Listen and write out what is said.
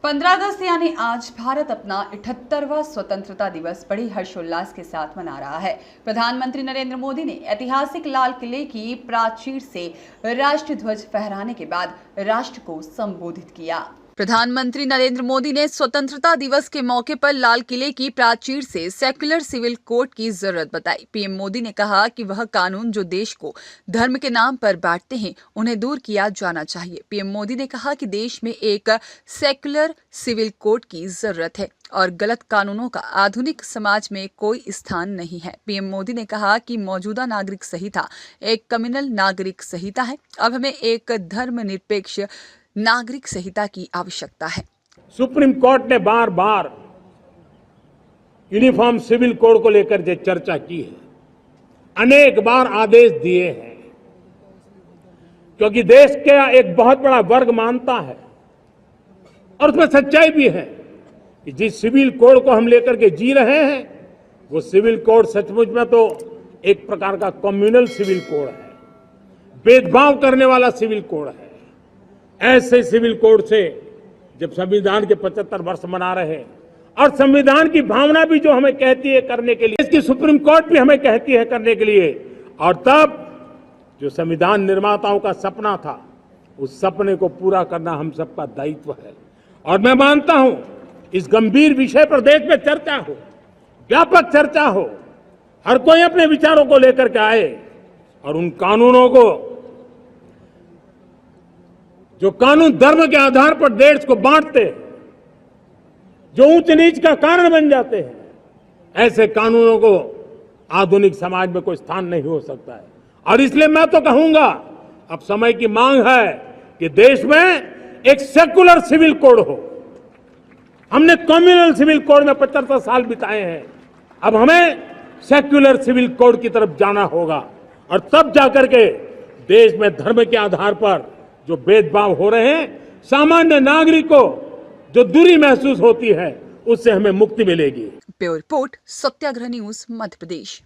15 अगस्त यानी आज भारत अपना 78वां स्वतंत्रता दिवस बड़ी हर्षोल्लास के साथ मना रहा है। प्रधानमंत्री नरेंद्र मोदी ने ऐतिहासिक लाल किले की प्राचीर से राष्ट्रीय ध्वज फहराने के बाद राष्ट्र को संबोधित किया। प्रधानमंत्री नरेंद्र मोदी ने स्वतंत्रता दिवस के मौके पर लाल किले की प्राचीर से सेक्युलर सिविल कोड की जरूरत बताई। पीएम मोदी ने कहा कि वह कानून जो देश को धर्म के नाम पर बांटते हैं, उन्हें दूर किया जाना चाहिए। पीएम मोदी ने कहा कि देश में एक सेक्युलर सिविल कोड की जरूरत है और गलत कानूनों का आधुनिक समाज में कोई स्थान नहीं है। पीएम मोदी ने कहा कि मौजूदा नागरिक संहिता एक कम्युनल नागरिक संहिता है। अब हमें एक धर्मनिरपेक्ष नागरिक संहिता की आवश्यकता है। सुप्रीम कोर्ट ने बार बार यूनिफॉर्म सिविल कोड को लेकर जो चर्चा की है, अनेक बार आदेश दिए हैं, क्योंकि देश का एक बहुत बड़ा वर्ग मानता है और उसमें सच्चाई भी है कि जिस सिविल कोड को हम लेकर के जी रहे हैं, वो सिविल कोड सचमुच में तो एक प्रकार का कम्युनल सिविल कोड है, भेदभाव करने वाला सिविल कोड है। ऐसे सिविल कोड से जब संविधान के 75 वर्ष मना रहे हैं और संविधान की भावना भी जो हमें कहती है करने के लिए, इसकी सुप्रीम कोर्ट भी हमें कहती है करने के लिए, और तब जो संविधान निर्माताओं का सपना था, उस सपने को पूरा करना हम सबका दायित्व है। और मैं मानता हूं इस गंभीर विषय पर देश में चर्चा हो, व्यापक चर्चा हो, हर कोई अपने विचारों को लेकर के आए और उन कानूनों को, जो कानून धर्म के आधार पर देश को बांटते, जो ऊंच नीच का कारण बन जाते हैं, ऐसे कानूनों को आधुनिक समाज में कोई स्थान नहीं हो सकता है। और इसलिए मैं तो कहूंगा, अब समय की मांग है कि देश में एक सेक्युलर सिविल कोड हो। हमने कम्युनल सिविल कोड में 75 साल बिताए हैं, अब हमें सेक्युलर सिविल कोड की तरफ जाना होगा और तब जाकर के देश में धर्म के आधार पर जो भेदभाव हो रहे हैं, सामान्य नागरिक को जो दूरी महसूस होती है, उससे हमें मुक्ति मिलेगी। ब्यूरो रिपोर्ट, सत्याग्रह न्यूज, मध्य प्रदेश।